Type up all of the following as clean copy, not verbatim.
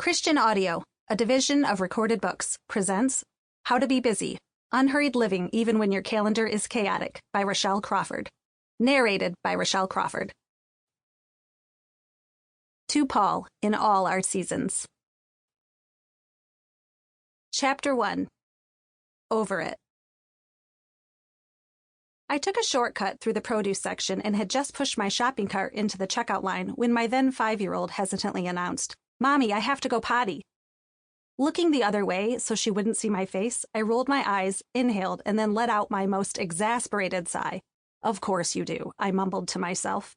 Christian Audio, a division of Recorded Books, presents How to Be Busy, Unhurried Living Even When Your Calendar is Chaotic by Rachelle Crawford. Narrated by Rachelle Crawford. To Paul, in all our seasons. Chapter 1. Over It. I took a shortcut through the produce section and had just pushed my shopping cart into the checkout line when my then 5-year-old hesitantly announced, "Mommy, I have to go potty." Looking the other way so she wouldn't see my face, I rolled my eyes, inhaled, and then let out my most exasperated sigh. "Of course you do," I mumbled to myself.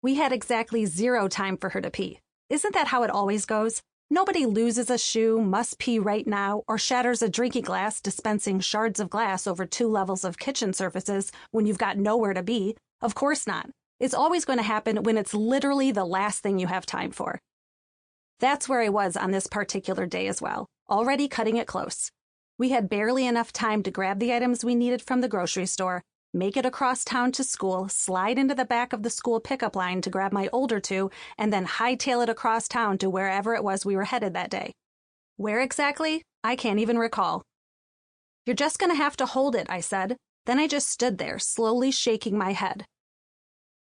We had exactly 0 time for her to pee. Isn't that how it always goes? Nobody loses a shoe, must pee right now, or shatters a drinking glass dispensing shards of glass over 2 levels of kitchen surfaces when you've got nowhere to be. Of course not. It's always going to happen when it's literally the last thing you have time for. That's where I was on this particular day as well, already cutting it close. We had barely enough time to grab the items we needed from the grocery store, make it across town to school, slide into the back of the school pickup line to grab my older 2, and then hightail it across town to wherever it was we were headed that day. Where exactly? I can't even recall. "You're just going to have to hold it," I said. Then I just stood there, slowly shaking my head.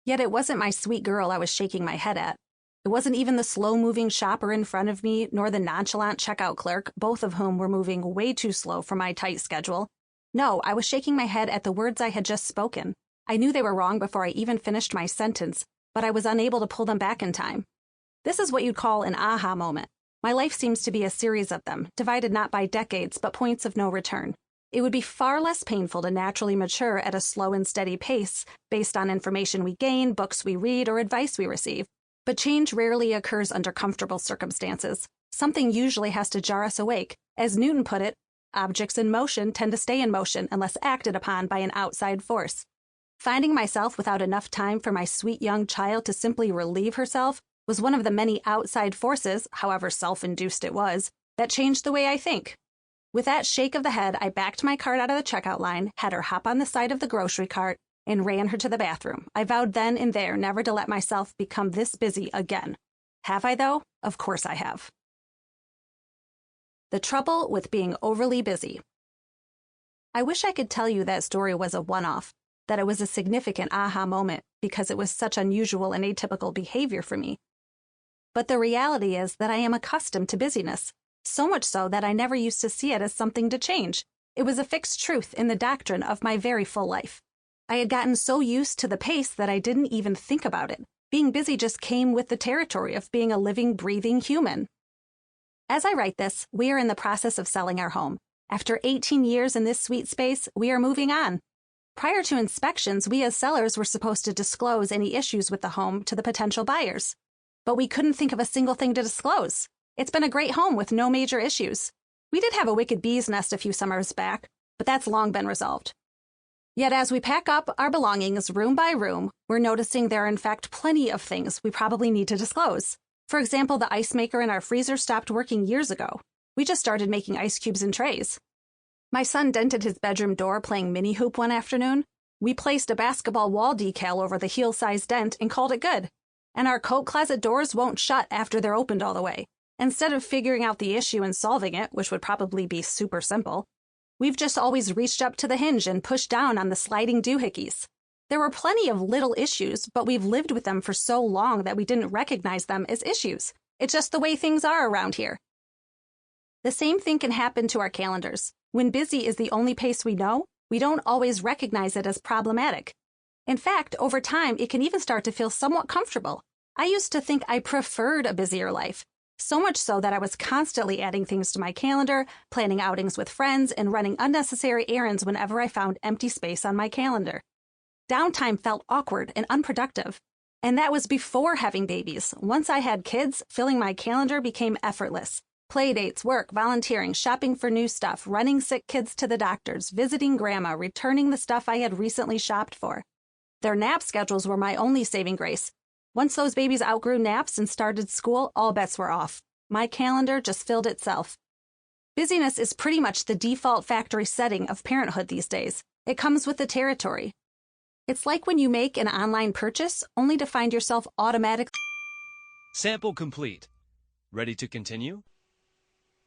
Yet it wasn't my sweet girl I was shaking my head at. It wasn't even the slow-moving shopper in front of me, nor the nonchalant checkout clerk, both of whom were moving way too slow for my tight schedule. No, I was shaking my head at the words I had just spoken. I knew they were wrong before I even finished my sentence, but I was unable to pull them back in time. This is what you'd call an aha moment. My life seems to be a series of them, divided not by decades, but points of no return. It would be far less painful to naturally mature at a slow and steady pace, based on information we gain, books we read, or advice we receive. But change rarely occurs under comfortable circumstances. Something usually has to jar us awake. As Newton put it, objects in motion tend to stay in motion unless acted upon by an outside force. Finding myself without enough time for my sweet young child to simply relieve herself was one of the many outside forces, however self-induced it was, that changed the way I think. With that shake of the head, I backed my cart out of the checkout line, had her hop on the side of the grocery cart, and ran her to the bathroom. I vowed then and there never to let myself become this busy again. Have I, though? Of course I have. The trouble with being overly busy. I wish I could tell you that story was a one-off, that it was a significant aha moment because it was such unusual and atypical behavior for me. But the reality is that I am accustomed to busyness, so much so that I never used to see it as something to change. It was a fixed truth in the doctrine of my very full life. I had gotten so used to the pace that I didn't even think about it. Being busy just came with the territory of being a living, breathing human. As I write this, we are in the process of selling our home. After 18 years in this sweet space, we are moving on. Prior to inspections, we as sellers were supposed to disclose any issues with the home to the potential buyers. But we couldn't think of a single thing to disclose. It's been a great home with no major issues. We did have a wicked bee's nest a few summers back, but that's long been resolved. Yet as we pack up our belongings room by room, we're noticing there are in fact plenty of things we probably need to disclose. For example, the ice maker in our freezer stopped working years ago. We just started making ice cubes in trays. My son dented his bedroom door playing mini hoop one afternoon. We placed a basketball wall decal over the heel-sized dent and called it good. And our coat closet doors won't shut after they're opened all the way. Instead of figuring out the issue and solving it, which would probably be super simple, we've just always reached up to the hinge and pushed down on the sliding doohickeys. There were plenty of little issues, but we've lived with them for so long that we didn't recognize them as issues. It's just the way things are around here. The same thing can happen to our calendars. When busy is the only pace we know, we don't always recognize it as problematic. In fact, over time, it can even start to feel somewhat comfortable. I used to think I preferred a busier life. So much so that I was constantly adding things to my calendar, planning outings with friends, and running unnecessary errands whenever I found empty space on my calendar. Downtime felt awkward and unproductive. And that was before having babies. Once I had kids, filling my calendar became effortless. Playdates, work, volunteering, shopping for new stuff, running sick kids to the doctors, visiting grandma, returning the stuff I had recently shopped for. Their nap schedules were my only saving grace. Once those babies outgrew naps and started school, all bets were off. My calendar just filled itself. Busyness is pretty much the default factory setting of parenthood these days. It comes with the territory. It's like when you make an online purchase only to find yourself automatically... Sample complete. Ready to continue?